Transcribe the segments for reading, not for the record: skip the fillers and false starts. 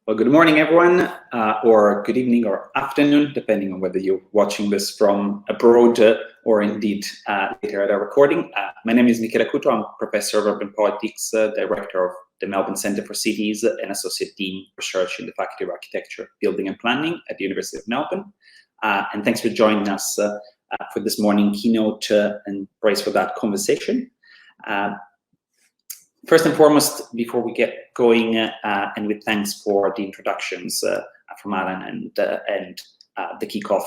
Well, good morning, everyone, or good evening or afternoon, depending on whether you're watching this from abroad or indeed later at our recording. My name is Michele Acuto. I'm Professor of Urban Politics, Director of the Melbourne Centre for Cities, and Associate Dean of Research in the Faculty of Architecture, Building and Planning at the University of Melbourne. And thanks for joining us for this morning keynote and praise for that conversation. First and foremost, before we get going, and with thanks for the introductions from Alan and the kickoff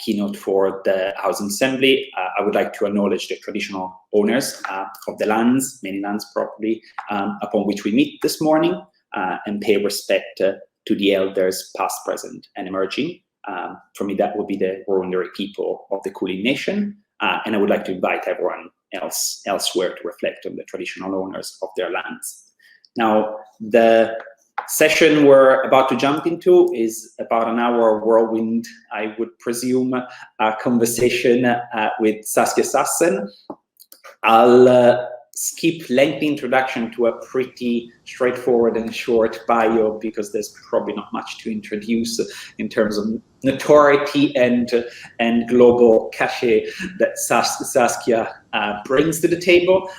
keynote for the Housing Assembly, I would like to acknowledge the traditional owners of the lands, many lands probably, upon which we meet this morning, and pay respect to the elders past, present, and emerging. For me, that would be the Wurundjeri people of the Kulin Nation, and I would like to invite everyone elsewhere to reflect on the traditional owners of their lands. Now, the session we're about to jump into is about an hour whirlwind, I would presume, conversation with Saskia Sassen. I'll skip lengthy introduction to a pretty straightforward and short bio because there's probably not much to introduce in terms of notoriety and global cachet that Saskia brings to the table.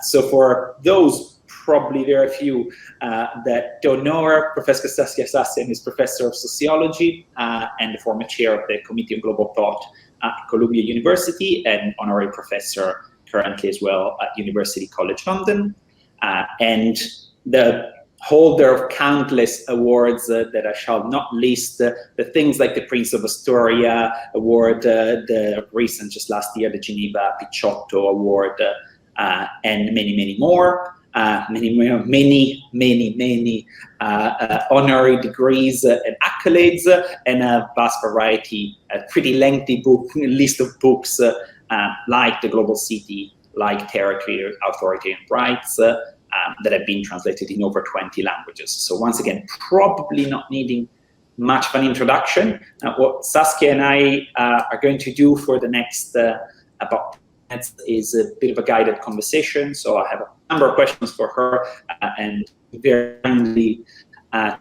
So for those, probably very few that don't know her, Professor Saskia Sassen is Professor of Sociology and the former Chair of the Committee on Global Thought at Columbia University and Honorary Professor currently as well at University College London, and the holder of countless awards that I shall not list, the things like the Prince of Astoria Award, the recent, just last year, the Geneva Picciotto Award, and many more. Many honorary degrees and accolades, and a vast variety, a pretty lengthy list of books like The Global City, like Territory, Authority and Rights, that have been translated in over 20 languages. So once again, probably not needing much of an introduction. What Saskia and I are going to do for the next about minutes is a bit of a guided conversation. So I have a number of questions for her, and very kindly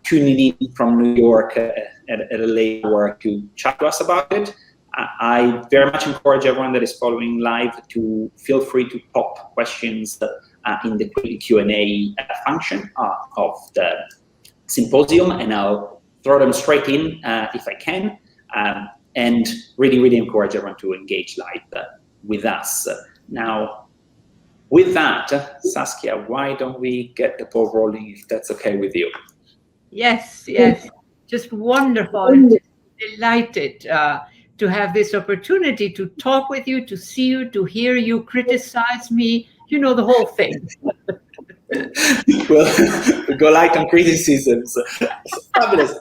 tuning in from New York at a late hour to chat to us about it. I very much encourage everyone that is following live to feel free to pop questions in the Q&A function of the symposium, and I'll throw them straight in if I can, and really encourage everyone to engage live with us. Now, with that, Saskia, why don't we get the ball rolling, if that's okay with you? Yes, just wonderful. Delighted to have this opportunity to talk with you, to see you, to hear you criticize me, you know, the whole thing. Well, we go light on criticisms. Fabulous.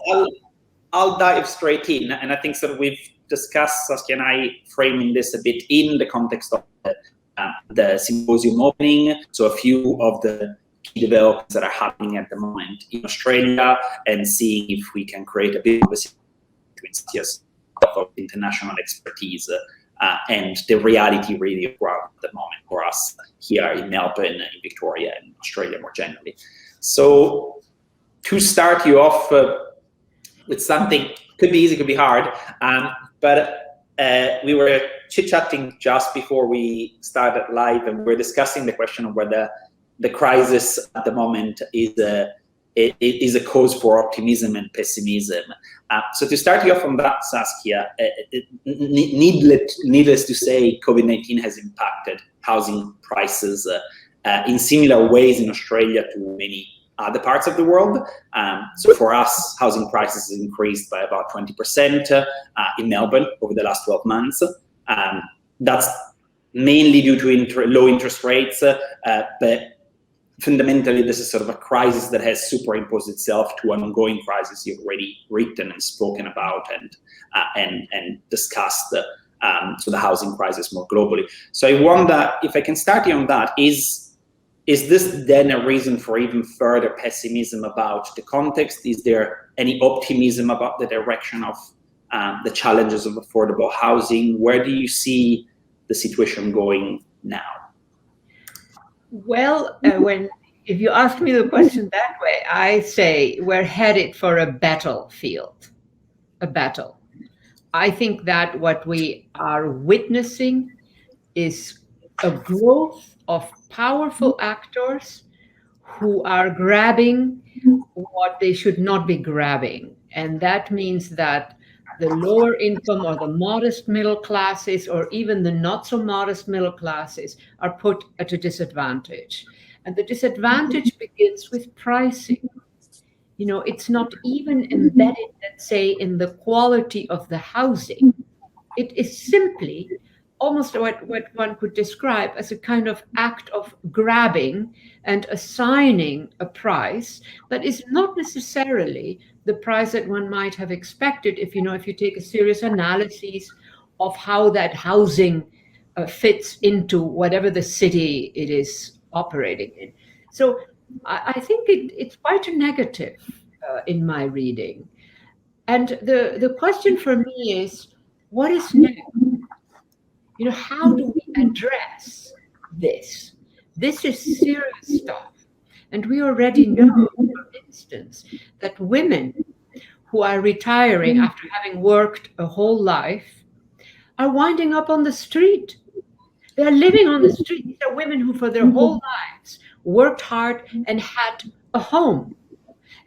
I'll dive straight in, and I think sort of we've discussed, Saskia and I, framing this a bit in the context of the symposium opening. So a few of the key developments that are happening at the moment in Australia, and seeing if we can create a bit of a between of international expertise and the reality really of ground at the moment for us here in Melbourne, in Victoria, and Australia more generally. So to start you off with something, could be easy, could be hard, but we were chit-chatting just before we started live, and we're discussing the question of whether the crisis at the moment is a cause for optimism and pessimism. So to start you off on that, Saskia, needless to say, COVID-19 has impacted housing prices in similar ways in Australia to many other parts of the world. So for us, housing prices have increased by about 20% in Melbourne over the last 12 months. That's mainly due to low interest rates, but fundamentally, this is sort of a crisis that has superimposed itself to an ongoing crisis you've already written and spoken about and discussed, so the housing crisis more globally. So I wonder if I can start you on that. Is this then a reason for even further pessimism about the context? Is there any optimism about the direction of the challenges of affordable housing? Where do you see the situation going now? Well, when If you ask me the question that way, I say we're headed for a battlefield, a battle. I think that what we are witnessing is a growth of powerful actors who are grabbing what they should not be grabbing. And that means that the lower income or the modest middle classes or even the not so modest middle classes are put at a disadvantage. And the disadvantage begins with pricing. It's not even embedded, let's say, in the quality of the housing. It is simply almost what one could describe as a kind of act of grabbing and assigning a price that is not necessarily the price that one might have expected if you take a serious analysis of how that housing fits into whatever the city it is operating in. So I think it's quite a negative in my reading. And the question for me is, what is next? How do we address this? This is serious stuff. And we already know, for instance, that women who are retiring after having worked a whole life are winding up on the street. They're living on the street. These are women who, for their whole lives, worked hard and had a home.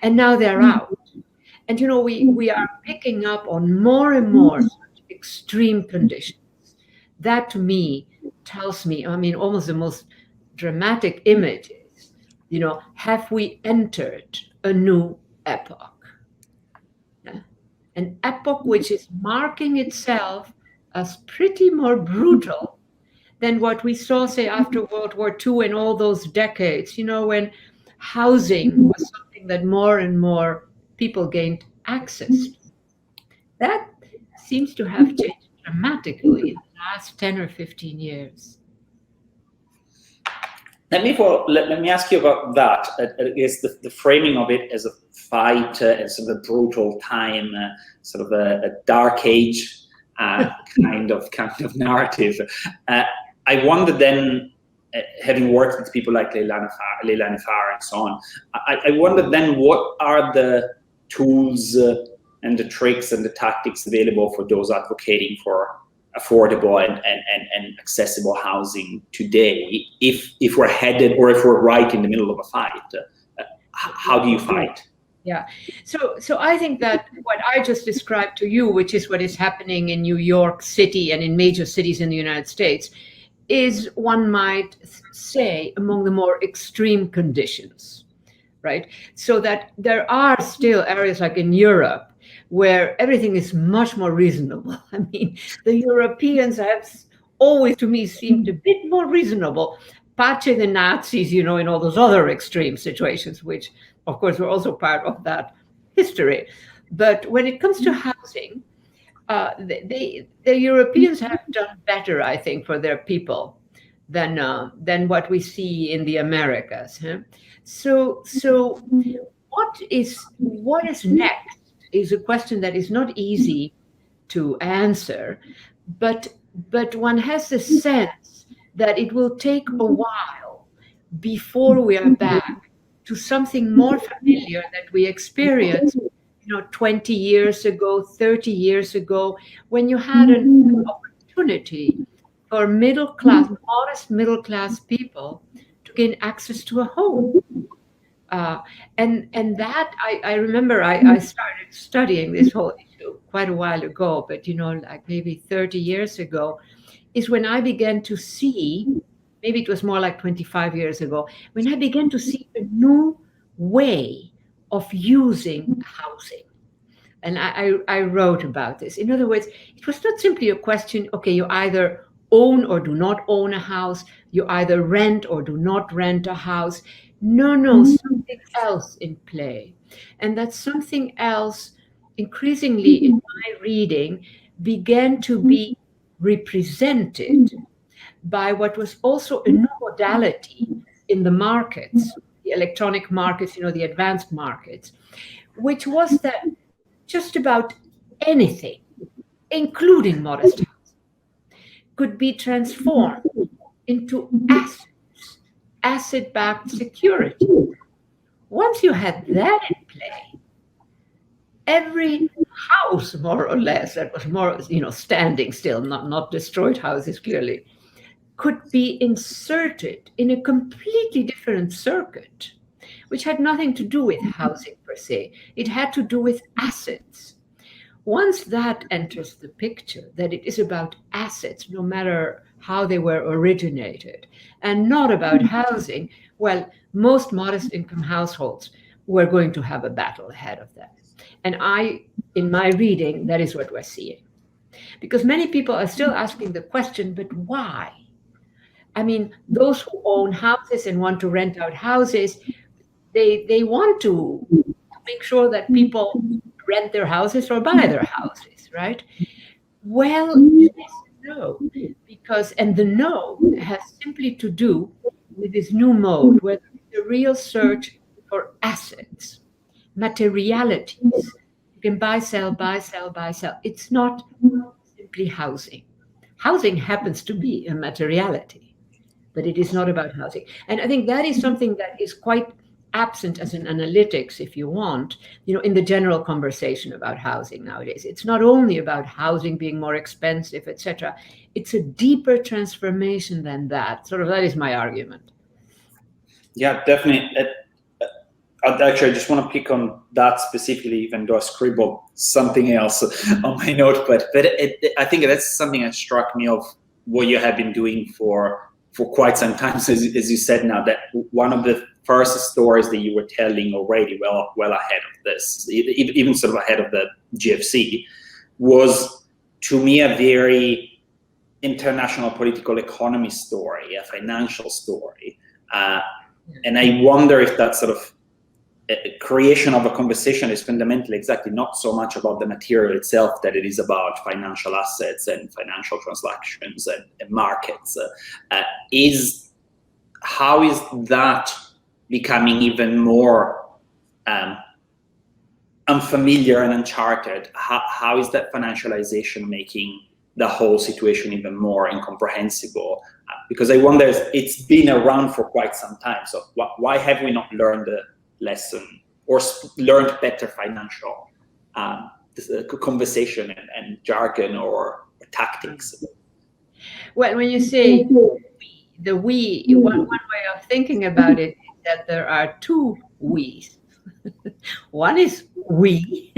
And now they're out. And, we are picking up on more and more such extreme conditions. That to me tells me, almost the most dramatic image is, have we entered a new epoch? Yeah? An epoch which is marking itself as pretty more brutal than what we saw, say, after World War II and all those decades, when housing was something that more and more people gained access to. That seems to have changed dramatically in the last 10 or 15 years. Let me ask you about that. Is the framing of it as a fight, as sort of a brutal time, sort of a dark age kind of narrative. I wonder then, having worked with people like Leilani Farr and so on, I wonder then what are the tools and the tricks and the tactics available for those advocating for affordable and accessible housing today, if we're headed or if we're right in the middle of a fight. How do you fight? Yeah. So I think that what I just described to you, which is what is happening in New York City and in major cities in the United States, is, one might say, among the more extreme conditions, right? So that there are still areas like in Europe where everything is much more reasonable. The Europeans have always, to me, seemed a bit more reasonable. Pace the Nazis, in all those other extreme situations, which, of course, were also part of that history. But when it comes to housing, the Europeans have done better, I think, for their people than what we see in the Americas. Huh? So what is next is a question that is not easy to answer, but one has the sense that it will take a while before we are back to something more familiar that we experienced 20 years ago, 30 years ago, when you had an opportunity for modest middle class people to gain access to a home. And that I remember I started studying this whole issue quite a while ago, but like maybe 30 years ago is when I began to see, maybe it was more like 25 years ago, when I began to see a new way of using housing. And I wrote about this. In other words, it was not simply a question, okay, you either own or do not own a house, you either rent or do not rent a house. No, something else in play. And that something else, increasingly in my reading, began to be represented by what was also a new modality in the markets, the electronic markets, the advanced markets, which was that just about anything, including modest housing, could be transformed into assets asset-backed security. Once you had that in play, every house, more or less, that was more, standing still, not destroyed houses, clearly, could be inserted in a completely different circuit, which had nothing to do with housing per se. It had to do with assets. Once that enters the picture, that it is about assets, no matter how they were originated, and not about housing, well, most modest income households were going to have a battle ahead of them. And in my reading, that is what we're seeing. Because many people are still asking the question, but why? I mean, those who own houses and want to rent out houses, they want to make sure that people rent their houses or buy their houses, right? Well, yes and no, because, and the no has simply to do with this new mode where the real search for assets, materialities. You can buy, sell, buy, sell, buy, sell. It's not simply housing. Housing happens to be a materiality, but it is not about housing. And I think that is something that is quite absent as an analytics, if you want, in the general conversation about housing nowadays. It's not only about housing being more expensive, etc. It's a deeper transformation than that. Sort of, that is my argument. Yeah, definitely. Actually, I just want to pick on that specifically, even though I scribbled something else on my note. But I think that's something that struck me of what you have been doing for quite some time, as you said now, that one of the first stories that you were telling already well ahead of this, even sort of ahead of the GFC, was to me a very international political economy story, a financial story. And I wonder if that sort of creation of a conversation is fundamentally exactly not so much about the material itself, that it is about financial assets and financial transactions and markets. How is that becoming even more unfamiliar and uncharted? How is that financialization making the whole situation even more incomprehensible? Because I wonder, it's been around for quite some time, so why have we not learned the lesson or learned better financial conversation and jargon or tactics? Well, when you say the we, one way of thinking about it is that there are two we's. One is we,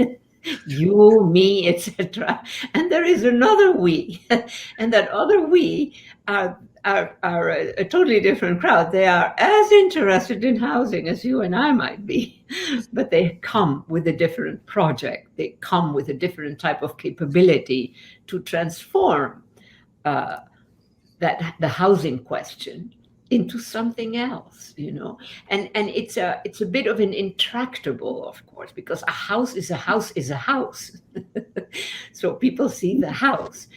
you, me, etc., and there is another we, and that other we are a totally different crowd. They are as interested in housing as you and I might be, but they come with a different project. They come with a different type of capability to transform the housing question into something else, and it's a bit of an intractable, of course, because a house is a house is a house. So people see the house,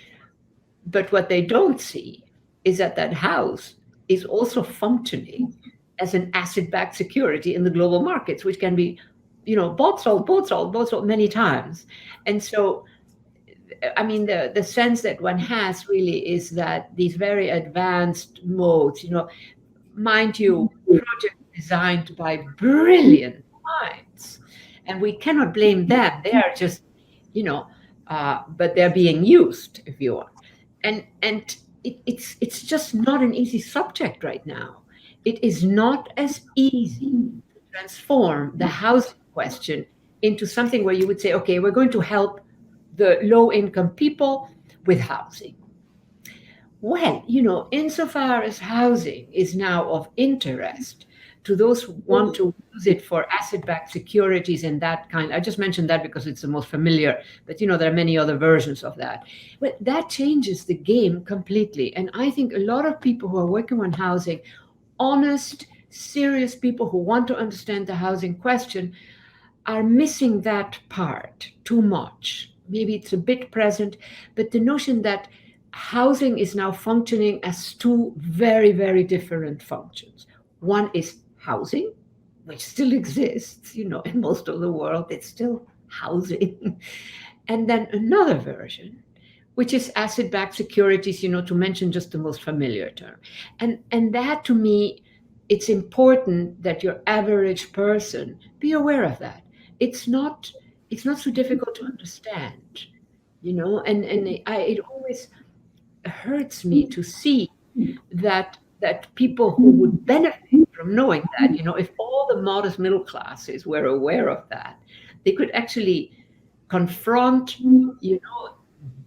but what they don't see is that house is also functioning as an asset-backed security in the global markets, which can be, bought, sold many times. And so, I mean, the sense that one has really is that these very advanced modes, mind you, projects designed by brilliant minds, and we cannot blame them. They are just, but they're being used, if you want. And it's just not an easy subject right now. It is not as easy to transform the housing question into something where you would say, okay, we're going to help the low-income people with housing. Well, insofar as housing is now of interest to those who want to use it for asset-backed securities and that kind, I just mentioned that because it's the most familiar, but there are many other versions of that. Well, that changes the game completely. And I think a lot of people who are working on housing, honest, serious people who want to understand the housing question, are missing that part too much. Maybe it's a bit present, but the notion that housing is now functioning as two very, very different functions. One is housing, which still exists, in most of the world, it's still housing. And then another version, which is asset-backed securities, to mention just the most familiar term. And that, to me, it's important that your average person be aware of that. It's not so difficult to understand, and it always hurts me to see that people who would benefit from knowing that, if all the modest middle classes were aware of that, they could actually confront,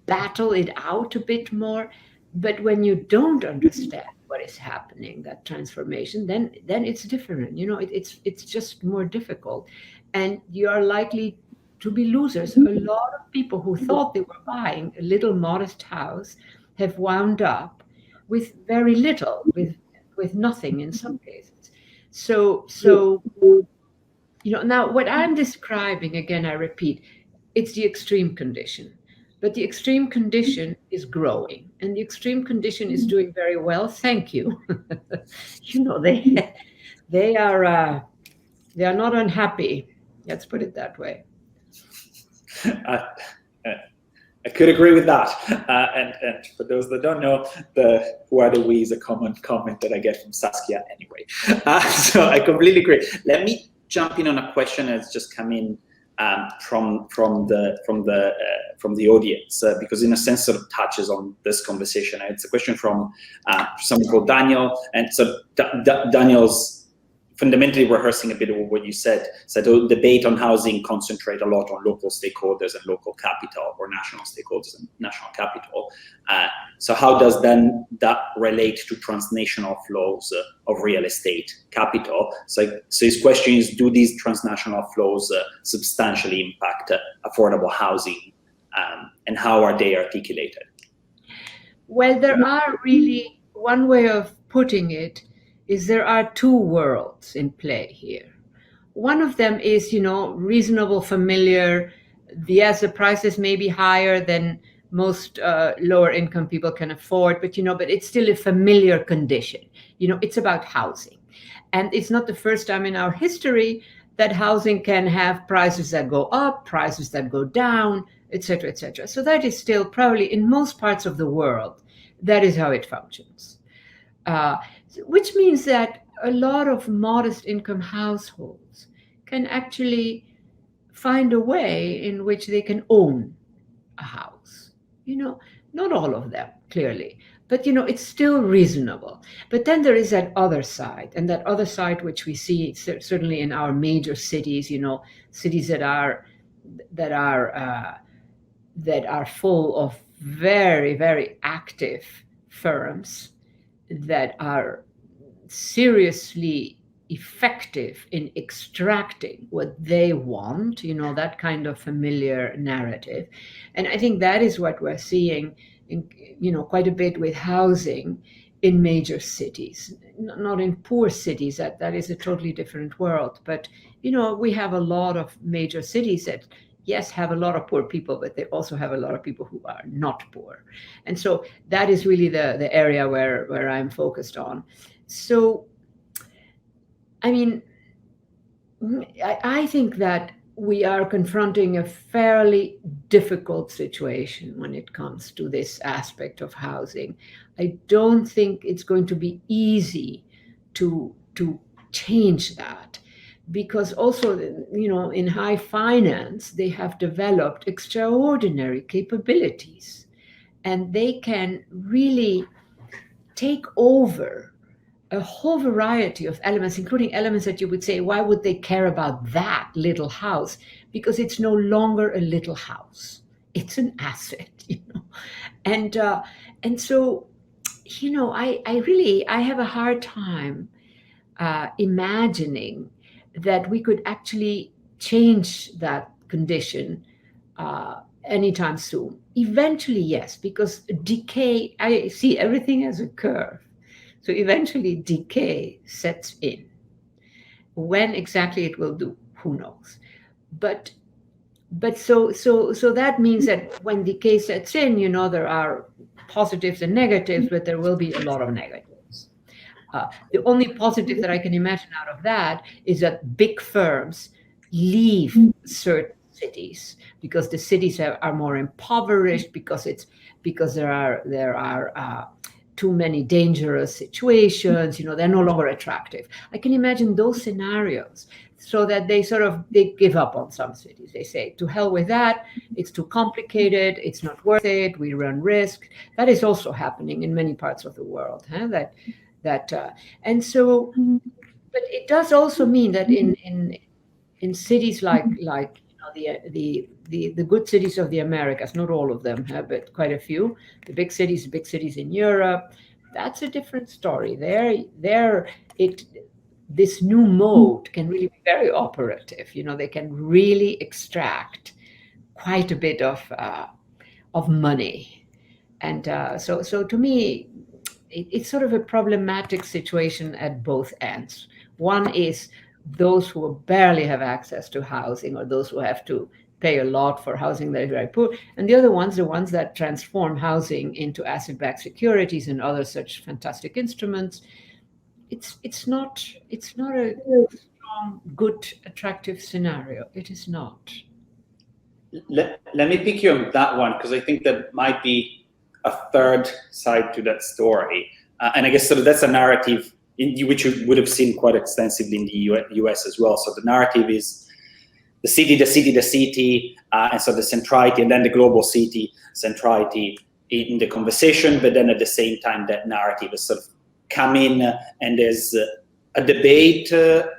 battle it out a bit more. But when you don't understand what is happening, that transformation, then it's different. It's just more difficult, and you are likely to be losers. A lot of people who thought they were buying a little modest house have wound up with very little, with nothing in some cases. So now what I'm describing, again, I repeat, it's the extreme condition. But the extreme condition is growing, and the extreme condition is doing very well. Thank you. They are not unhappy. Let's put it that way. I could agree with that. And for those that don't know, who are the we is a common comment that I get from Saskia anyway. So I completely agree. Let me jump in on a question that's just come in from the audience, because in a sense sort of touches on this conversation. It's a question from someone called Daniel, and so Daniel's fundamentally rehearsing a bit of what you said. So the debate on housing concentrate a lot on local stakeholders and local capital, or national stakeholders and national capital. So how does then that relate to transnational flows of real estate capital? So his question is, do these transnational flows substantially impact affordable housing, and how are they articulated? Well, there are really, one way of putting it is there are two worlds in play here. One of them is, reasonable, familiar. Yes, the prices may be higher than most lower income people can afford, but it's still a familiar condition. It's about housing. And it's not the first time in our history that housing can have prices that go up, prices that go down, et cetera, et cetera. So that is still probably in most parts of the world, that is how it functions. Which means that a lot of modest income households can actually find a way in which they can own a house. Not all of them, clearly, but it's still reasonable. But then there is that other side, and that other side which we see certainly in our major cities, cities that are full of very, very active firms that are seriously effective in extracting what they want, that kind of familiar narrative. And I think that is what we're seeing in, quite a bit with housing in major cities, not in poor cities. That is a totally different world. But, we have a lot of major cities that, yes, have a lot of poor people, but they also have a lot of people who are not poor. And so that is really the area where I'm focused on. So, I mean, I think that we are confronting a fairly difficult situation when it comes to this aspect of housing. I don't think it's going to be easy to change that, because also, in high finance, they have developed extraordinary capabilities, and they can really take over a whole variety of elements, including elements that you would say, why would they care about that little house? Because it's no longer a little house. It's an asset, And so, I have a hard time imagining that we could actually change that condition anytime soon. Eventually, yes, because decay, I see everything as a curve. So eventually decay sets in. When exactly it will do, who knows? But so that means that when decay sets in, there are positives and negatives, but there will be a lot of negatives. The only positive that I can imagine out of that is that big firms leave certain cities because the cities are more impoverished, because there are too many dangerous situations, they're no longer attractive. I can imagine those scenarios, so that they give up on some cities. They say, to hell with that, it's too complicated, it's not worth it, we run risk. That is also happening in many parts of the world. And so, but it does also mean that in cities like the good cities of the Americas, not all of them, but quite a few, the big cities in Europe, that's a different story. This new mode can really be very operative. They can really extract quite a bit of money, and so to me, it's sort of a problematic situation at both ends. One is those who barely have access to housing, or those who have to pay a lot for housing that is very poor, and the other ones, the ones that transform housing into asset-backed securities and other such fantastic instruments. It's not a strong, good, attractive scenario. It is not. Let me pick you on that one, because I think that might be a third side to that story. And I guess sort of that's a narrative which you would have seen quite extensively in the US as well. So the narrative is the city, and so the centrality, and then the global city centrality in the conversation. But then at the same time, that narrative is sort of come in, and there's a debate, a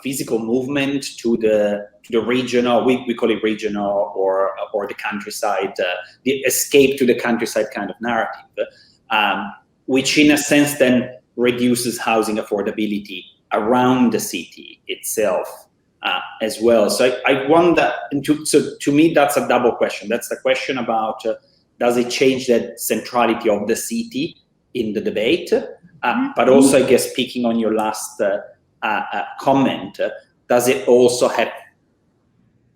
physical movement to the regional, we call it regional, or the countryside, the escape to the countryside kind of narrative, which in a sense then reduces housing affordability around the city itself as well. So I wonder, so to me, that's a double question. That's the question about does it change the centrality of the city in the debate? But also, I guess, speaking on your last comment, does it also have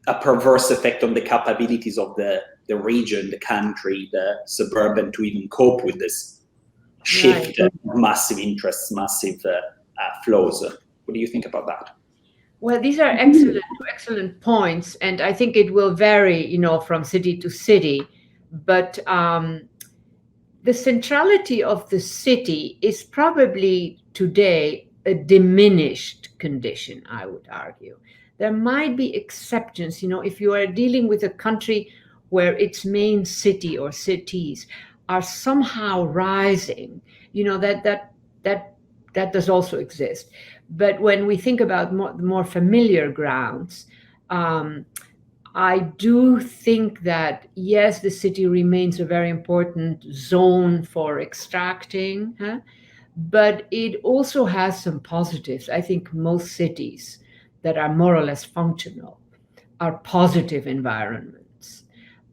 a perverse effect on the capabilities of the region, the country, the suburban to even cope with this shift, right, massive interests, massive flows? What do you think about that? Well, these are excellent points, and I think it will vary, from city to city. But the centrality of the city is probably today a diminished condition, I would argue. There might be exceptions, if you are dealing with a country where its main city or cities are somehow rising, that does also exist. But when we think about more familiar grounds, I do think that, yes, the city remains a very important zone for extracting, but it also has some positives. I think most cities that are more or less functional are positive environments.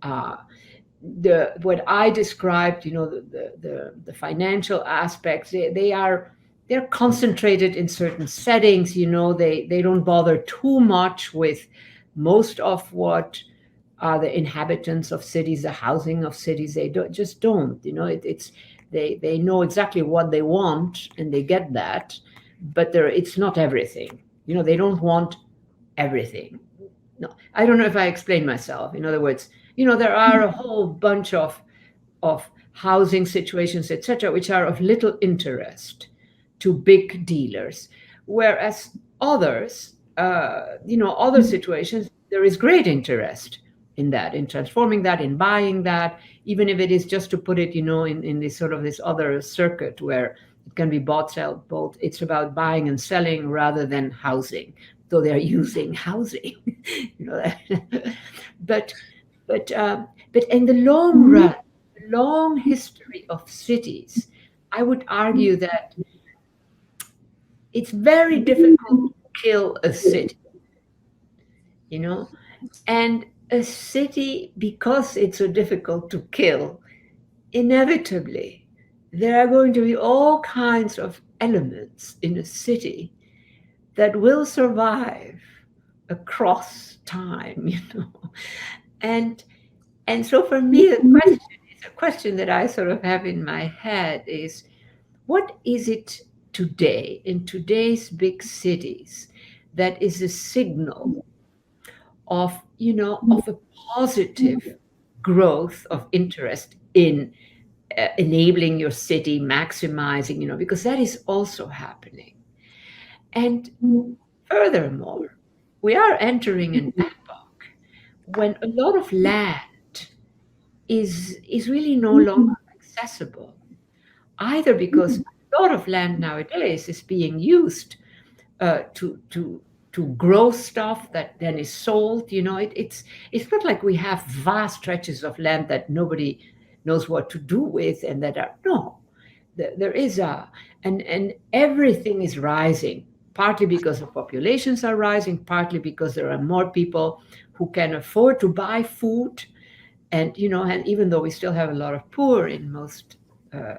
What I described, the financial aspects, they're concentrated in certain settings. They don't bother too much with most of what are the inhabitants of cities, the housing of cities. They don't. They know exactly what they want, and they get that, but it's not everything. They don't want everything. No, I don't know if I explained myself. In other words, there are a whole bunch of housing situations, etc., which are of little interest to big dealers, whereas others, other situations, there is great interest in that, in transforming that, in buying that, even if it is just to put it, in this sort of this other circuit where it can be bought, sell, both. It's about buying and selling rather than housing, though they're using housing, but in the long run, the long history of cities, I would argue that it's very difficult to kill a city, and a city, because it's so difficult to kill, inevitably, there are going to be all kinds of elements in a city that will survive across time, And so for me, the question that I sort of have in my head is, what is it today, in today's big cities, that is a signal of a positive growth of interest in enabling your city, maximizing, because that is also happening. And furthermore, we are entering an epoch when a lot of land is really no longer accessible, either because a lot of land nowadays is being used to grow stuff that then is sold. It's not like we have vast stretches of land that nobody knows what to do with, and that are no. There is and everything is rising, partly because the populations are rising, partly because there are more people who can afford to buy food, and and even though we still have a lot of poor in most,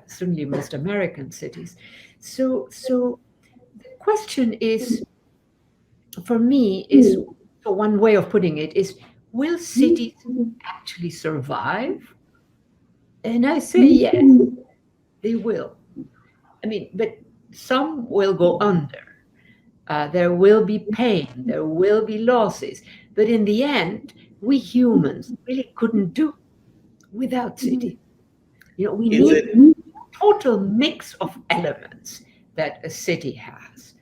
certainly most American cities. So the question is, for me, is, so one way of putting it is, will cities actually survive? And I say yes, they will. I mean, but some will go under. There will be pain, there will be losses. But in the end, we humans really couldn't do without cities. We Is need it a total mix of elements that a city has.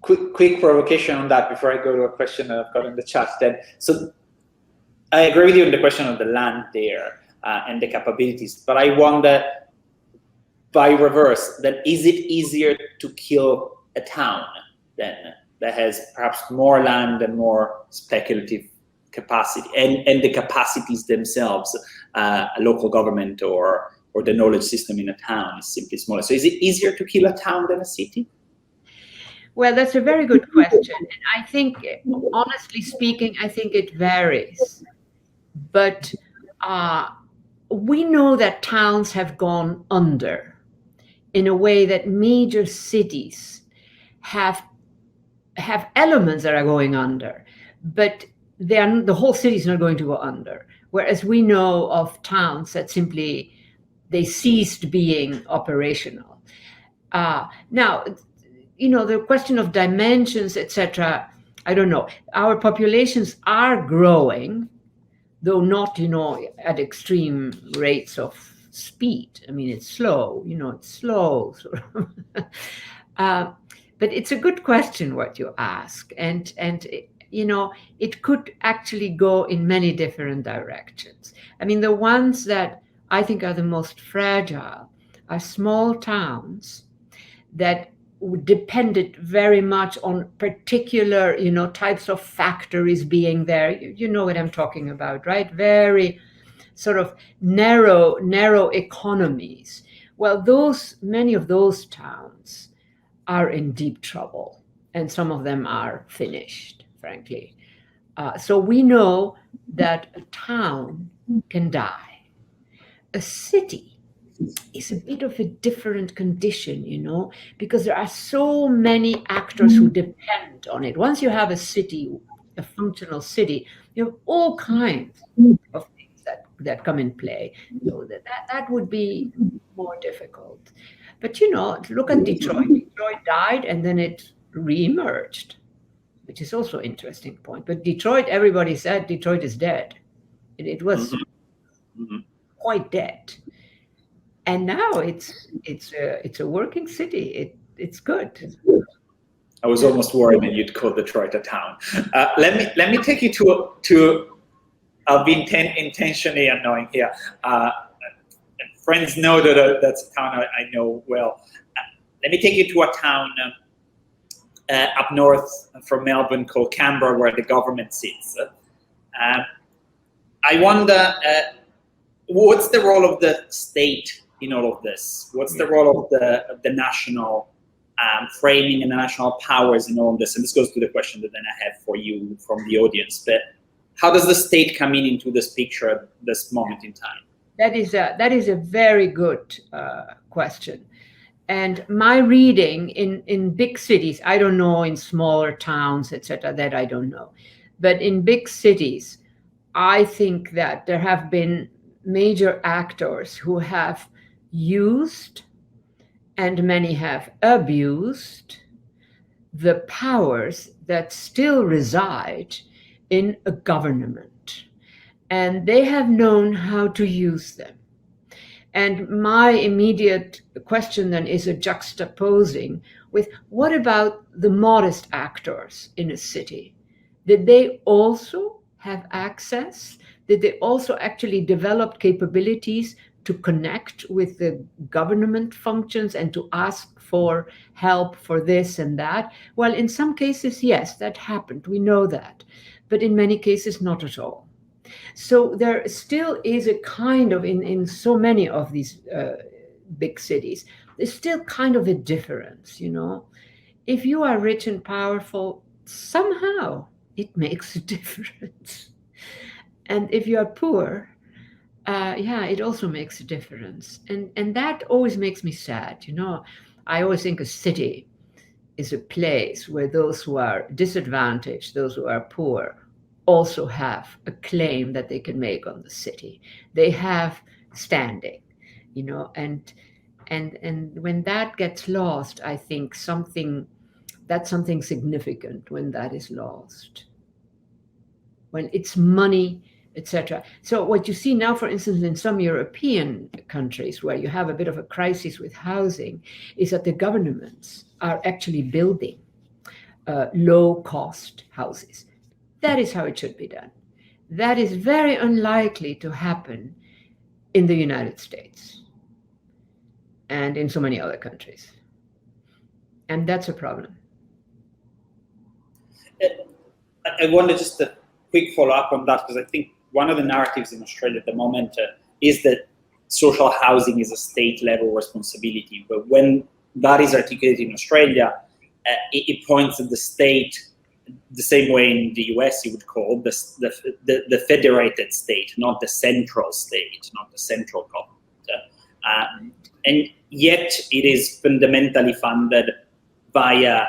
quick provocation on that before I go to a question that I've got in the chat then? So I agree with you on the question of the land there and the capabilities, but I wonder, by reverse, then is it easier to kill a town then that has perhaps more land and more speculative capacity, and the capacities themselves, a local government or the knowledge system in a town is simply smaller? So is it easier to kill a town than a city? Well, that's a very good question. And I think, honestly speaking, I think it varies. But we know that towns have gone under in a way that major cities have elements that are going under, but the whole city is not going to go under. Whereas we know of towns that simply, they ceased being operational. Now, the question of dimensions, etc., I don't know. Our populations are growing, though not, at extreme rates of speed. I mean, it's slow, it's slow. Sort of. But it's a good question what you ask. And it could actually go in many different directions. I mean, the ones that I think are the most fragile are small towns that depended very much on particular, types of factories being there. You know what I'm talking about, right? Very sort of narrow economies. Well, many of those towns are in deep trouble, and some of them are finished, frankly. So we know that a town can die. A city is a bit of a different condition, because there are so many actors who depend on it. Once you have a city, a functional city, you have all kinds of things that come in play. So that would be more difficult. But look at Detroit. Detroit died and then it re-emerged, which is also an interesting point. But Detroit, everybody said Detroit is dead. It was quite dead. And now it's a working city. It's good. I was almost worried that you'd call Detroit a town. Let me take you to I'll be intentionally annoying here. Friends know that that's a town I know well. Let me take you to a town up north from Melbourne called Canberra, where the government sits. I wonder, what's the role of the state in all of this? What's the role of the national framing and the national powers in all of this? And this goes to the question that then I have for you from the audience. But how does the state come into this picture at this moment in time? That is a very good question. And my reading in big cities, I don't know in smaller towns, etc., that I don't know. But in big cities, I think that there have been major actors who have used, and many have abused, the powers that still reside in a government. And they have known how to use them. And my immediate question then is a juxtaposing with, what about the modest actors in a city? Did they also have access? Did they also actually develop capabilities to connect with the government functions and to ask for help for this and that? Well, in some cases, yes, that happened. We know that. But in many cases, not at all. So there still is a kind of, in so many of these big cities, there's still kind of a difference, you know. If you are rich and powerful, somehow it makes a difference. And if you are poor, yeah, it also makes a difference. And that always makes me sad, you know. I always think a city is a place where those who are disadvantaged, those who are poor, also have a claim that they can make on the city. They have standing, you know, and when that gets lost, I think that's something significant when that is lost. When it's money, etc. So what you see now, for instance, in some European countries where you have a bit of a crisis with housing, is that the governments are actually building low-cost houses. That is how it should be done. That is very unlikely to happen in the United States and in so many other countries. And that's a problem. I wanted just a quick follow-up on that, because I think one of the narratives in Australia at the moment is that social housing is a state-level responsibility. But when that is articulated in Australia, it points at the state the same way in the US you would call the federated state, not the central state, not the central government. And yet it is fundamentally funded via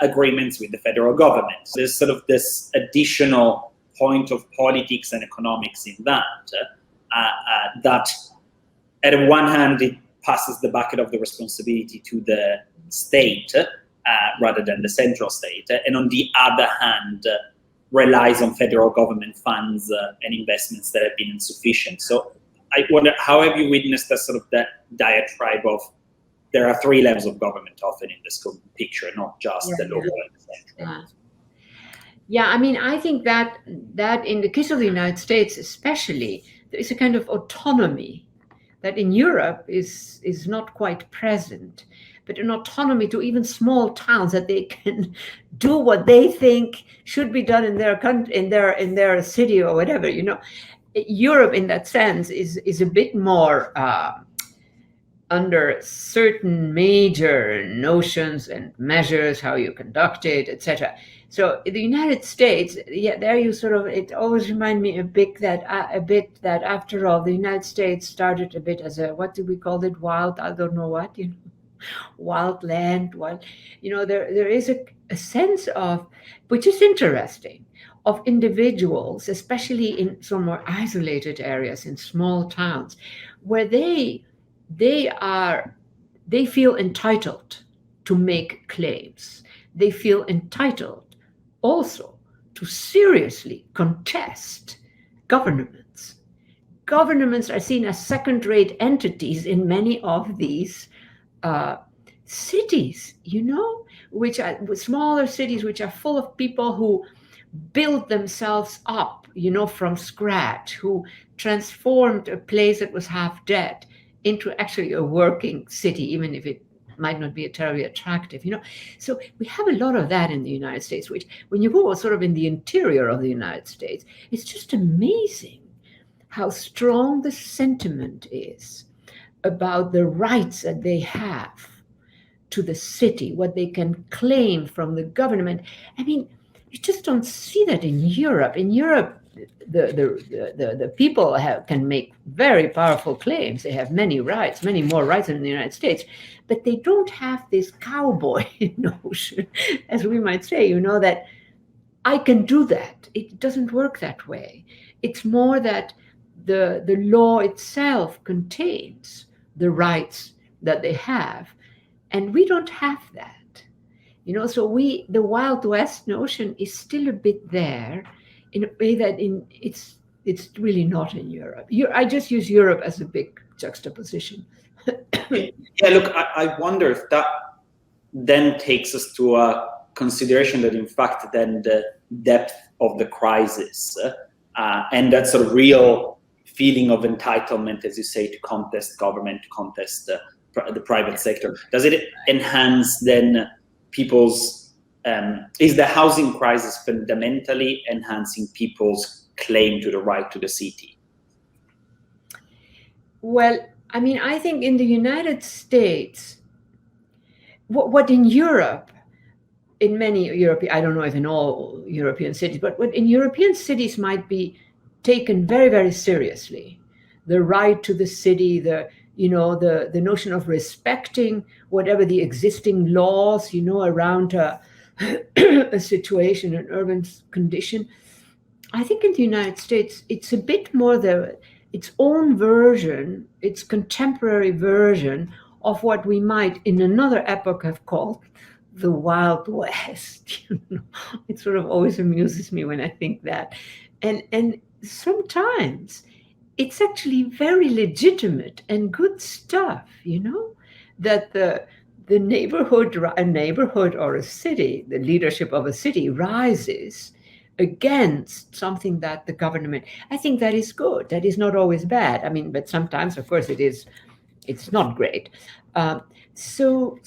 agreements with the federal government. So there's sort of this additional point of politics and economics in that, that at one hand it passes the bucket of the responsibility to the state, rather than the central state, and on the other hand relies on federal government funds and investments that have been insufficient. So I wonder, how have you witnessed that sort of that diatribe of there are three levels of government often in this picture, not just the local and the central? Yeah, I mean, I think that in the case of the United States especially, there is a kind of autonomy that in Europe is not quite present, but an autonomy to even small towns, that they can do what they think should be done in their country, in their city or whatever. You know, Europe in that sense is a bit more under certain major notions and measures, how you conduct it, etc. So in the United States, yeah, there you sort of, it always reminds me a bit that after all, the United States started a bit as a, what do we call it, wild, I don't know what, you know, wild land, wild, you know, there is a sense of, which is interesting, of individuals, especially in some more isolated areas, in small towns, where they feel entitled to make claims. They feel entitled also to seriously contest governments. Governments are seen as second-rate entities in many of these cities, you know, which are smaller cities, which are full of people who build themselves up, you know, from scratch, who transformed a place that was half dead into actually a working city, even if it might not be terribly attractive, you know. So we have a lot of that in the United States, which when you go sort of in the interior of the United States, it's just amazing how strong the sentiment is about the rights that they have to the city, what they can claim from the government. I mean, you just don't see that in Europe. In Europe, the people can make very powerful claims. They have many rights, many more rights than in the United States, but they don't have this cowboy notion, as we might say, you know, that I can do that. It doesn't work that way. It's more that the law itself contains the rights that they have, and we don't have that, you know. So the Wild West notion is still a bit there, in a way that it's It's really not in Europe. I just use Europe as a big juxtaposition. Yeah, look, I wonder if that then takes us to a consideration that, in fact, then the depth of the crisis and that sort of real feeling of entitlement, as you say, to contest government, to contest the private sector, does it enhance then people's, is the housing crisis fundamentally enhancing people's claim to the right to the city? Well, I mean, I think in the United States, what in Europe, in many European, I don't know if in all European cities, but what in European cities might be taken very, very seriously. The right to the city, the notion of respecting whatever the existing laws, around a situation, an urban condition. I think in the United States, it's a bit more its own version, its contemporary version of what we might in another epoch have called the Wild West. It sort of always amuses me when I think that. And sometimes it's actually very legitimate and good stuff, that the neighborhood or a city, the leadership of a city rises against something that the government, I think that is good. That is not always bad. I mean, but sometimes, of course, it's not great. So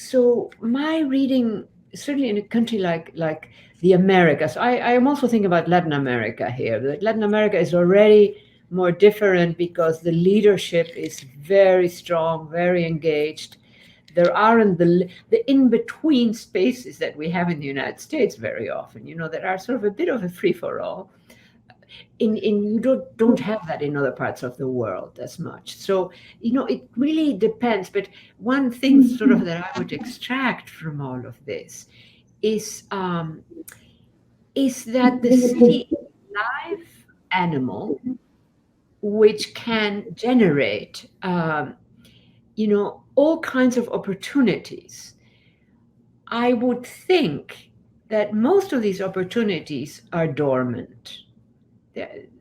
my reading, certainly in a country like the Americas, I am also thinking about Latin America here. Latin America is already more different because the leadership is very strong, very engaged. There aren't the in-between spaces that we have in the United States very often, that are sort of a bit of a free-for-all. You don't have that in other parts of the world as much. So, it really depends. But one thing sort of that I would extract from all of this is that the city is a live animal which can generate, all kinds of opportunities. I would think that most of these opportunities are dormant.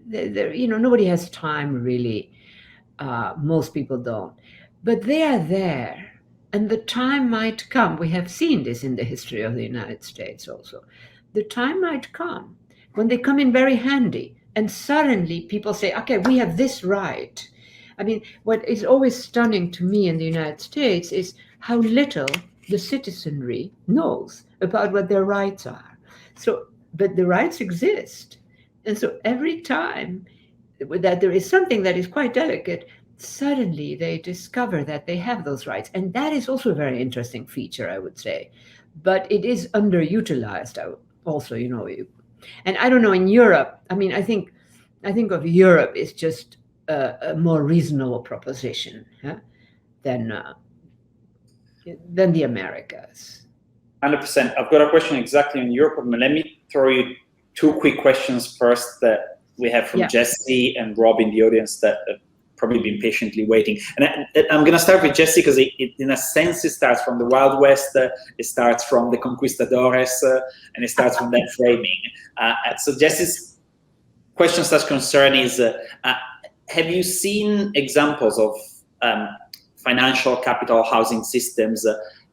Nobody has time really. Most people don't, but they are there, and the time might come. We have seen this in the history of the United States also. The time might come when they come in very handy, and suddenly people say, okay, we have this right. I mean, what is always stunning to me in the United States is how little the citizenry knows about what their rights are. So, but the rights exist. And so every time that there is something that is quite delicate, suddenly they discover that they have those rights. And that is also a very interesting feature, I would say. But it is underutilized also, And I don't know, in Europe, I mean, I think of Europe as just a more reasonable proposition than the Americas. 100%. I've got a question exactly on Europe, but let me throw you two quick questions first that we have from Jesse and Rob in the audience that have probably been patiently waiting. And I'm going to start with Jesse because in a sense, it starts from the Wild West, it starts from the conquistadores, and it starts from that framing. So Jesse's question/concern is, have you seen examples of financial capital housing systems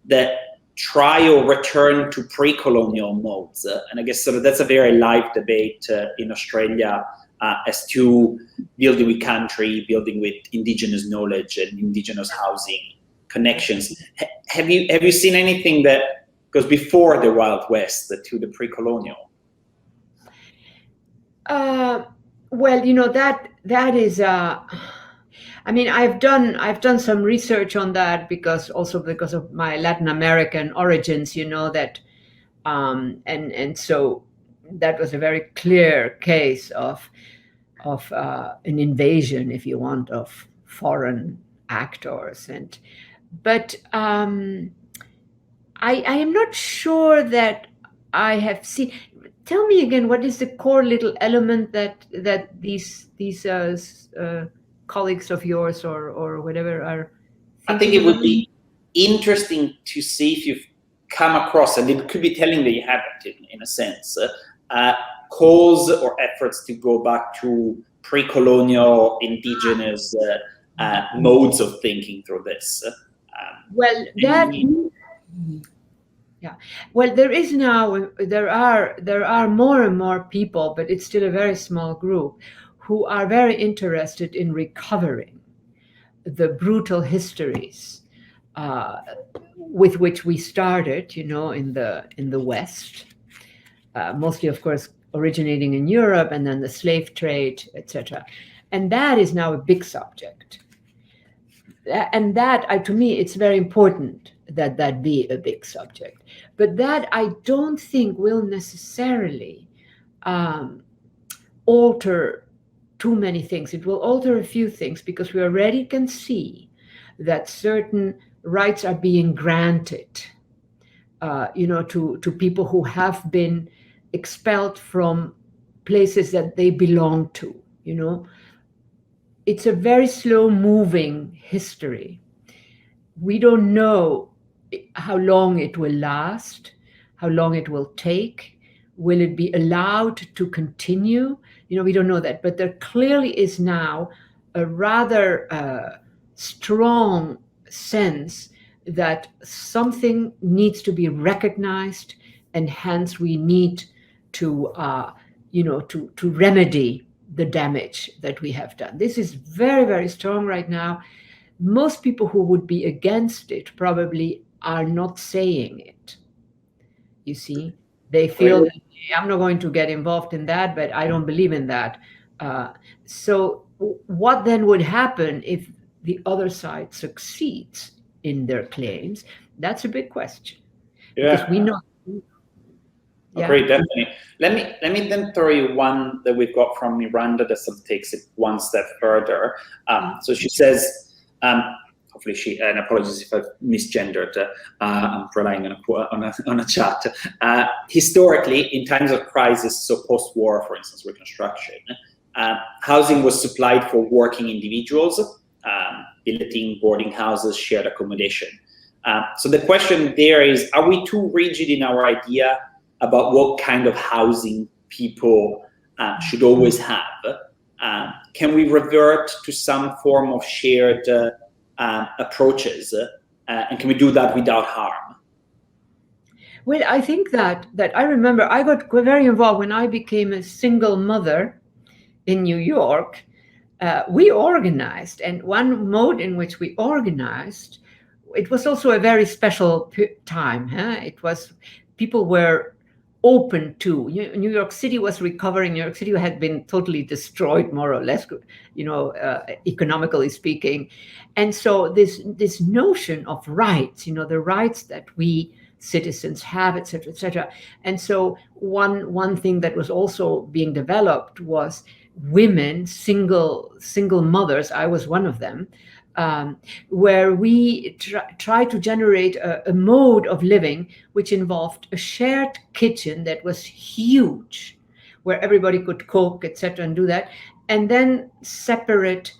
that try or return to pre-colonial modes? And I guess sort of that's a very live debate in Australia as to building with country, building with indigenous knowledge and indigenous housing connections. Have you seen anything that goes before the Wild West to the pre-colonial? Well, that is. I mean, I've done some research on that because of my Latin American origins, that, and so that was a very clear case of an invasion, if you want, of foreign actors, but I am not sure that I have seen. Tell me again, what is the core little element that these colleagues of yours or whatever are thinking? I think it would be interesting to see if you've come across, and it could be telling that you haven't in a sense, calls or efforts to go back to pre-colonial indigenous modes of thinking through this. Well, that. Yeah. Well, there are more and more people, but it's still a very small group, who are very interested in recovering the brutal histories with which we started, in the West, mostly, of course, originating in Europe, and then the slave trade, etc. And that is now a big subject. And that, to me, it's very important that be a big subject. But that, I don't think, will necessarily alter too many things. It will alter a few things, because we already can see that certain rights are being granted, to people who have been expelled from places that they belong to. It's a very slow-moving history. We don't know how long it will last, how long it will take. Will it be allowed to continue? We don't know that. But there clearly is now a rather strong sense that something needs to be recognized, and hence we need to, to remedy the damage that we have done. This is very, very strong right now. Most people who would be against it probably are not saying it. You see, they feel that, I'm not going to get involved in that, but I don't believe in that. So what then would happen if the other side succeeds in their claims? That's a big question. Yeah. Because we know. Yeah. Great, definitely. Let me then throw you one that we've got from Miranda that sort of takes it one step further. So she says, hopefully and apologies if I've misgendered, I'm relying on a chat. Historically, in times of crisis, so post-war, for instance, Reconstruction, housing was supplied for working individuals, billeting, boarding houses, shared accommodation. So the question there is, are we too rigid in our idea about what kind of housing people should always have? Can we revert to some form of shared approaches, and can we do that without harm? Well, I think that I remember I got very involved when I became a single mother in New York. We organized, and one mode in which we organized, it was also a very special time. It was, people were open to, New York City was recovering. New York City had been totally destroyed, more or less, economically speaking. And so this notion of rights, the rights that we citizens have, et cetera, et cetera. And so one thing that was also being developed was women, single mothers. I was one of them. Where we try to generate a mode of living which involved a shared kitchen that was huge, where everybody could cook, etc., and do that, and then separate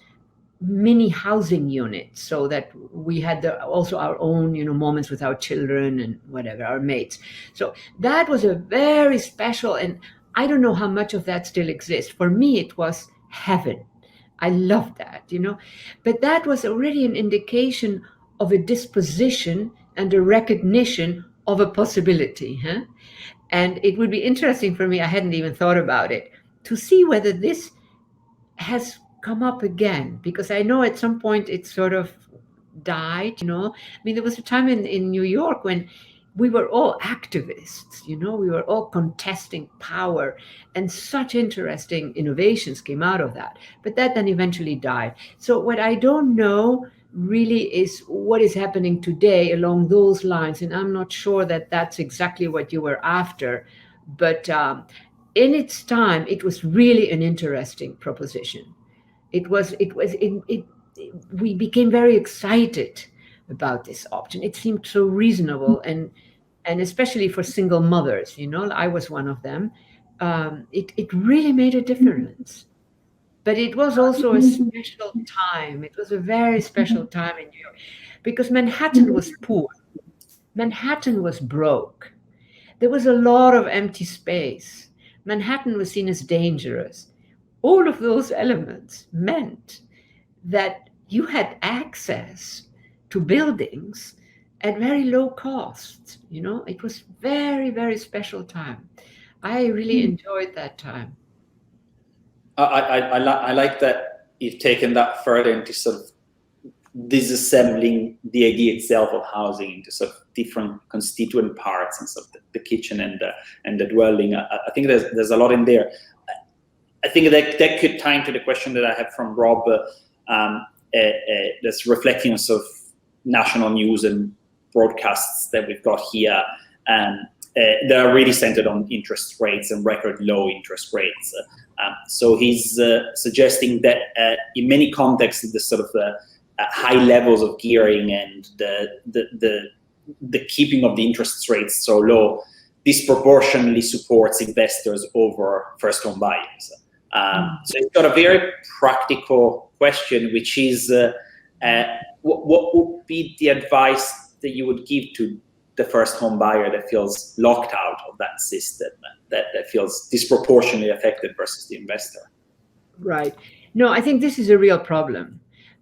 mini housing units, so that we had also our own, moments with our children and whatever, our mates. So that was a very special, and I don't know how much of that still exists. For me, it was heaven. I love that, but that was already an indication of a disposition and a recognition of a possibility. And it would be interesting for me, I hadn't even thought about it, to see whether this has come up again, because I know at some point it sort of died. There was a time in New York when we were all activists, we were all contesting power, and such interesting innovations came out of that. But that then eventually died. So what I don't know really is what is happening today along those lines, and I'm not sure that that's exactly what you were after. But in its time, it was really an interesting proposition. We became very excited about this option. It seemed so reasonable, and especially for single mothers, I was one of them. It really made a difference. But it was also a special time. It was a very special time in New York, because Manhattan was poor. Manhattan was broke. There was a lot of empty space. Manhattan was seen as dangerous. all of those elements meant that you had access to buildings at very low cost. It was very, very special time. I really enjoyed that time. I like that you've taken that further into sort of disassembling the idea itself of housing into sort of different constituent parts, and sort of the kitchen and the dwelling. I think there's a lot in there. I think that could tie into the question that I have from Rob, that's reflecting on sort of national news and broadcasts that we've got here, that are really centered on interest rates and record low interest rates. So he's suggesting that in many contexts, the sort of high levels of gearing and the keeping of the interest rates so low disproportionately supports investors over first home buyers. So it's got a very practical question, which is what would be the advice that you would give to the first home buyer that feels locked out of that system, that feels disproportionately affected versus the investor? Right. No, I think this is a real problem.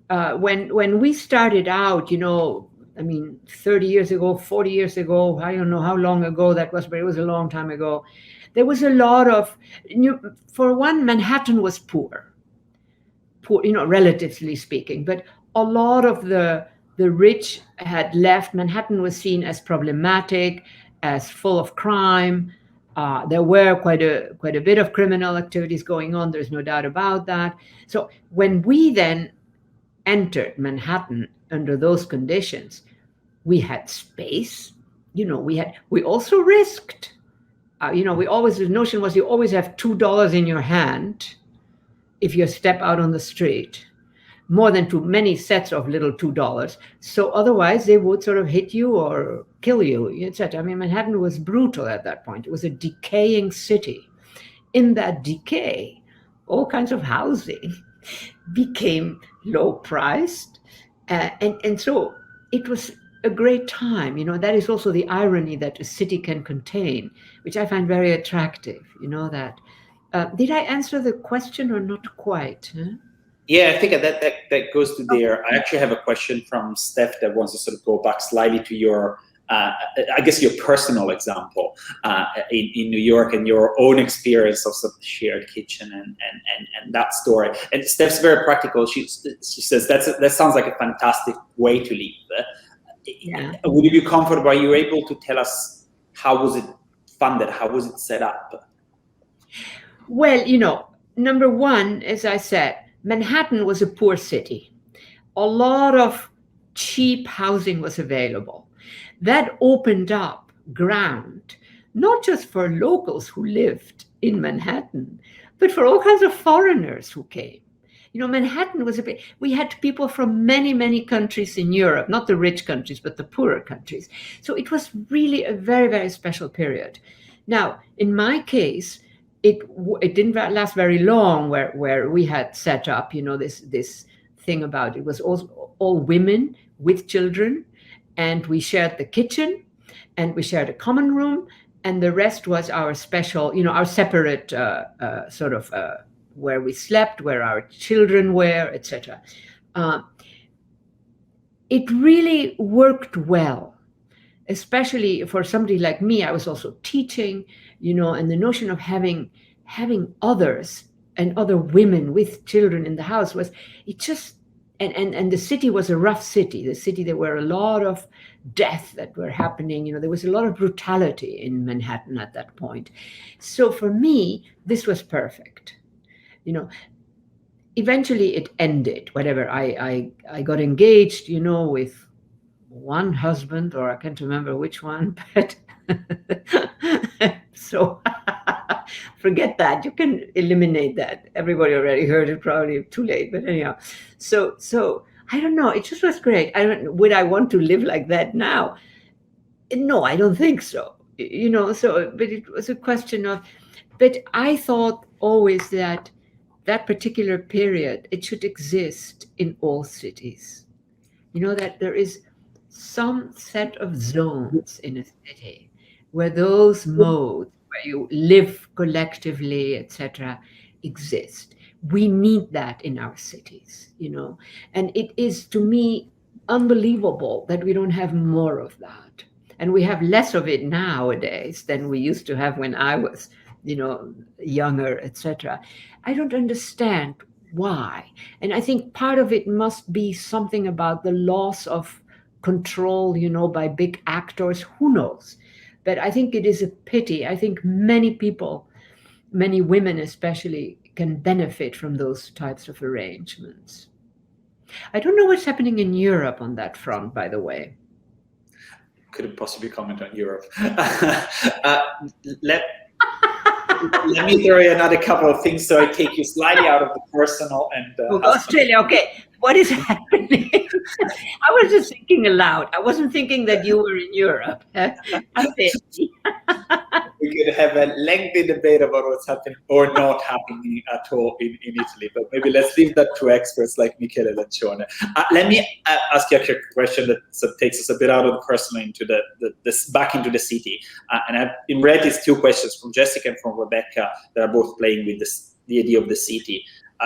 When we started out, 30 years ago, 40 years ago, I don't know how long ago that was, but it was a long time ago. There was a lot of, for one, Manhattan was poor, relatively speaking, but a lot of the rich had left. Manhattan was seen as problematic, as full of crime. There were quite a bit of criminal activities going on. There's no doubt about that. So when we then entered Manhattan under those conditions, we had space. We also risked. The notion was you always have $2 in your hand if you step out on the street, more than too many sets of little $2. So otherwise they would sort of hit you or kill you, etc. Manhattan was brutal at that point. It was a decaying city. In that decay, all kinds of housing became low priced. And so it was a great time. That is also the irony that a city can contain, which I find very attractive, that. Did I answer the question or not quite? Huh? Yeah, I think that goes to there. I actually have a question from Steph that wants to sort of go back slightly to your, I guess, your personal example in New York and your own experience of sort of shared kitchen and that story. And Steph's very practical. She says that sounds like a fantastic way to live. Yeah. Would you be comfortable? Are you able to tell us how was it funded? How was it set up? Well, number one, as I said, Manhattan was a poor city. A lot of cheap housing was available. That opened up ground, not just for locals who lived in Manhattan, but for all kinds of foreigners who came. Manhattan was we had people from many, many countries in Europe, not the rich countries, but the poorer countries. So it was really a very, very special period. Now, in my case, it didn't last very long where we had set up, this thing about it was all women with children, and we shared the kitchen and we shared a common room, and the rest was our special, our separate sort of where we slept, where our children were, etc. It really worked well, especially for somebody like me. I was also teaching, and the notion of having others and other women with children in the house was, it just, and the city was a rough city. The city, there were a lot of death that were happening. There was a lot of brutality in Manhattan at that point. So for me, this was perfect. Eventually it ended, whatever. I got engaged, with one husband, or I can't remember which one, but so forget that. You can eliminate that. Everybody already heard it, probably too late, but anyhow. So I don't know. It just was great. Would I want to live like that now? No, I don't think so. So, but it was a question of, but I thought always that particular period, it should exist in all cities. That there is some set of zones in a city where those modes, where you live collectively, etc., exist. We need that in our cities, and it is, to me, unbelievable that we don't have more of that. And we have less of it nowadays than we used to have when I was, younger, etc. I don't understand why. And I think part of it must be something about the loss of control, by big actors. Who knows? But I think it is a pity. I think many people, many women especially, can benefit from those types of arrangements. I don't know what's happening in Europe on that front, by the way. Couldn't possibly comment on Europe. Let me throw you another couple of things so I take you slightly out of the personal and Australia. Okay, what is happening? I was just thinking aloud. I wasn't thinking that you were in Europe. We could have a lengthy debate about what's happening or not happening at all in Italy, but maybe let's leave that to experts like Michele and Cione. Let me ask you a quick question that takes us a bit out of the personal into back into the city. And I've read these two questions from Jessica and from Rebecca that are both playing with the idea of the city.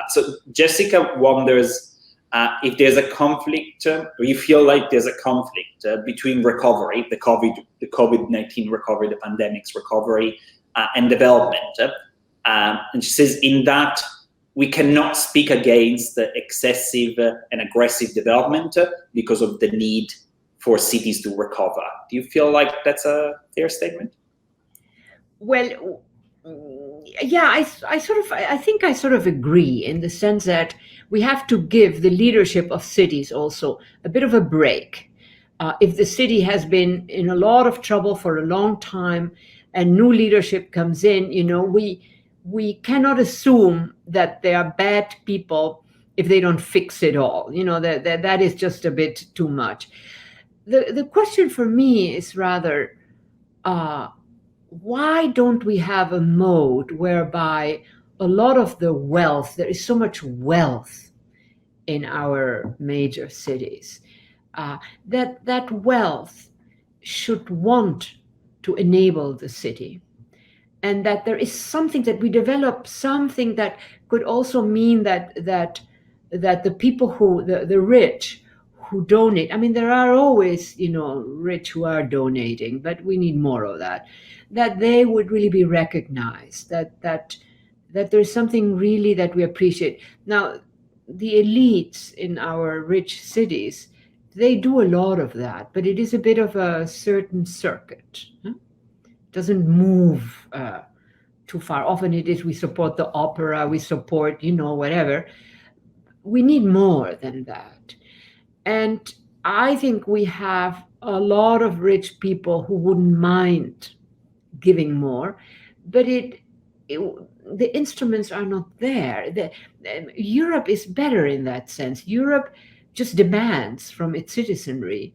So Jessica wonders if there's a conflict, or you feel like there's a conflict between recovery, the COVID-19 recovery, the pandemic's recovery, and development. And she says in that we cannot speak against the excessive and aggressive development because of the need for cities to recover. Do you feel like that's a fair statement? Well, yeah, I think I sort of agree in the sense that we have to give the leadership of cities also a bit of a break. If the city has been in a lot of trouble for a long time and new leadership comes in, we cannot assume that they are bad people if they don't fix it all. That is just a bit too much. The question for me is rather, why don't we have a mode whereby a lot of the wealth, there is so much wealth in our major cities, that wealth should want to enable the city, and that there is something that we develop, something that could also mean that the people the rich who donate, I mean, there are always, rich who are donating, but we need more of that they would really be recognized, that there's something really that we appreciate. Now, the elites in our rich cities, they do a lot of that, but it is a bit of a certain circuit. It doesn't move too far. Often it is we support the opera, we support, whatever. We need more than that. And I think we have a lot of rich people who wouldn't mind giving more, but the instruments are not there. Europe is better in that sense. Europe just demands from its citizenry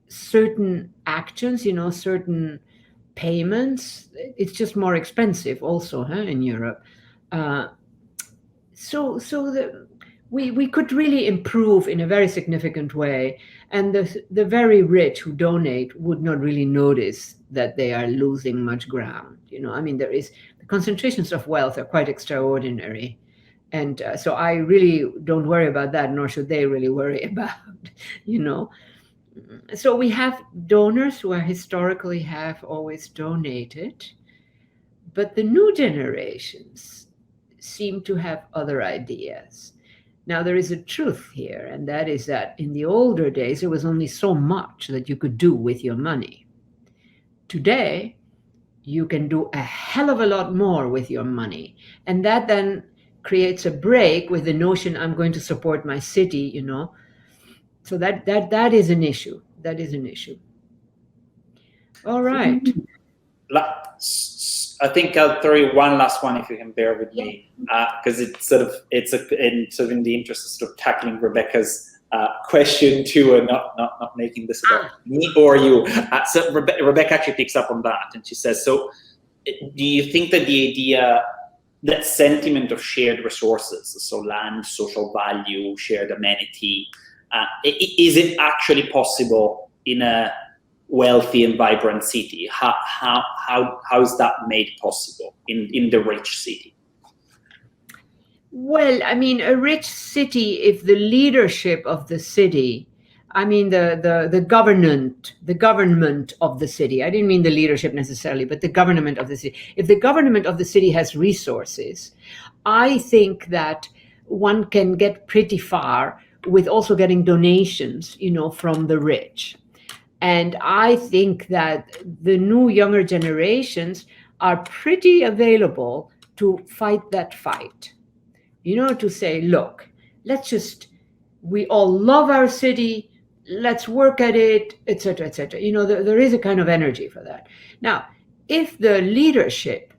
certain actions, certain payments. It's just more expensive also in Europe. We could really improve in a very significant way, and the very rich who donate would not really notice that they are losing much ground. I mean, the concentrations of wealth are quite extraordinary, and so I really don't worry about that, nor should they really worry about, So we have donors who historically have always donated, but the new generations seem to have other ideas. Now, there is a truth here, and that is that in the older days, there was only so much that you could do with your money. Today, you can do a hell of a lot more with your money. And that then creates a break with the notion, I'm going to support my city, So that is an issue. That is an issue. All right. I think I'll throw you one last one if you can bear with me, because it's in the interest of sort of tackling Rebecca's question too, and not making this about me or you. So Rebecca actually picks up on that, and she says, "So, do you think that the idea, that sentiment of shared resources, so land, social value, shared amenity, is it actually possible in a wealthy and vibrant city? How is that made possible in the rich city?" Well, I mean, a rich city, if the leadership of the city, I mean, the government of the city, I didn't mean the leadership necessarily, but the government of the city. If the government of the city has resources, I think that one can get pretty far with also getting donations, from the rich. And I think that the new younger generations are pretty available to fight that fight, to say, look, we all love our city, let's work at it, etc., etc. There is a kind of energy for that. Now, if the leadership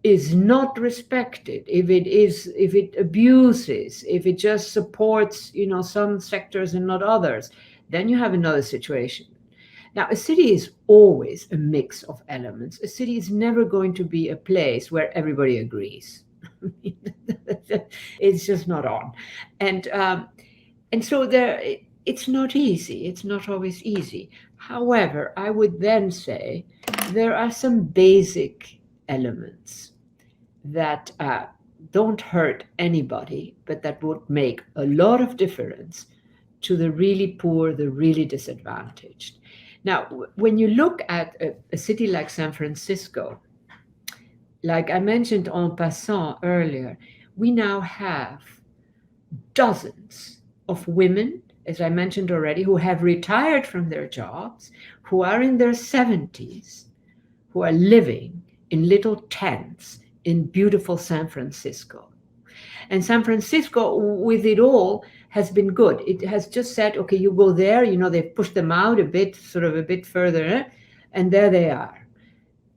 is not respected, if it abuses, if it just supports, some sectors and not others, then you have another situation. Now, a city is always a mix of elements. A city is never going to be a place where everybody agrees. It's just not on. And so it's not easy. It's not always easy. However, I would then say there are some basic elements that don't hurt anybody, but that would make a lot of difference to the really poor, the really disadvantaged. Now, when you look at a city like San Francisco, like I mentioned en passant earlier, we now have dozens of women, as I mentioned already, who have retired from their jobs, who are in their 70s, who are living in little tents in beautiful San Francisco. And San Francisco, with it all, has been good. It has just said, okay, you go there, they've pushed them out a bit further, and there they are.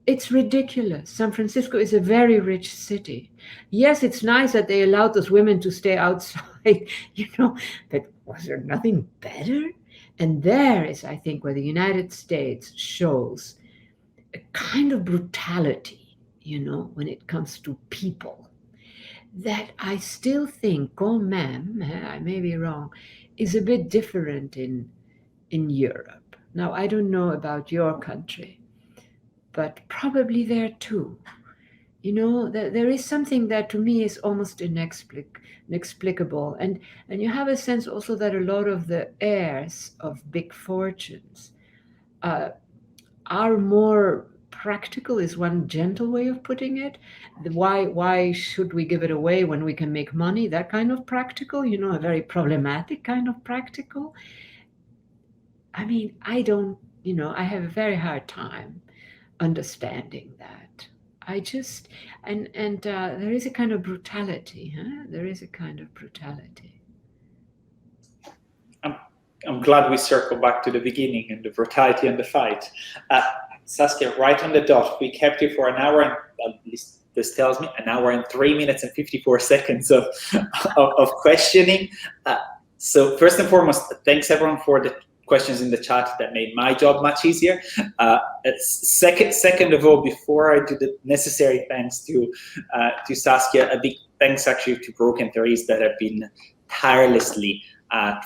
It's ridiculous. San Francisco is a very rich city. Yes, it's nice that they allowed those women to stay outside, but was there nothing better? And there is, I think, where the United States shows a kind of brutality, when it comes to people, that I still think, quand même, I may be wrong, is a bit different in Europe. Now, I don't know about your country, but probably there too. There is something that to me is almost inexplicable. And you have a sense also that a lot of the heirs of big fortunes are more practical, is one gentle way of putting it. Why should we give it away when we can make money? That kind of practical, a very problematic kind of practical. I mean, I don't, I have a very hard time understanding that. I just, and there is a kind of brutality, There is a kind of brutality. I'm glad we circle back to the beginning and the brutality and the fight. Saskia, right on the dot, we kept you for an hour, and at least this tells me, an hour and 3 minutes and 54 seconds of questioning. So first and foremost, thanks everyone for the questions in the chat. That made my job much easier. Second of all, before I do the necessary thanks to Saskia, a big thanks actually to Brooke and Therese that have been tirelessly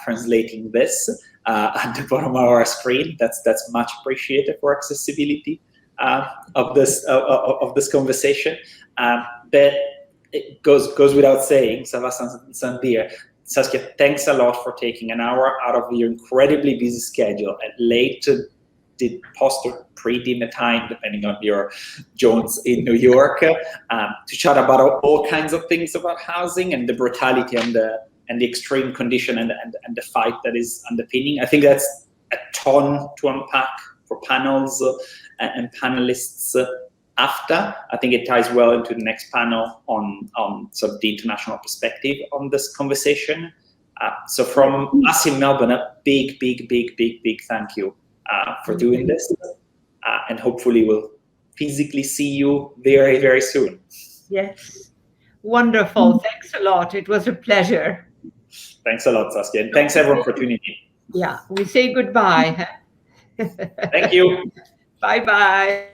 translating this at the bottom of our screen. That's much appreciated for accessibility of this conversation. But it goes without saying, ça va sans dire. Saskia, thanks a lot for taking an hour out of your incredibly busy schedule at late post or pre-dinner time, depending on your Jones in New York, to chat about all kinds of things about housing and the brutality and the extreme condition and the fight that is underpinning. I think that's a ton to unpack for panels and panelists after. I think it ties well into the next panel on sort of the international perspective on this conversation. So from us in Melbourne, a big thank you for doing this. And hopefully we'll physically see you very, very soon. Yes. Wonderful. Thanks a lot. It was a pleasure. Thanks a lot, Saskia. And thanks everyone for tuning in. Yeah, we say goodbye. Thank you. Bye-bye.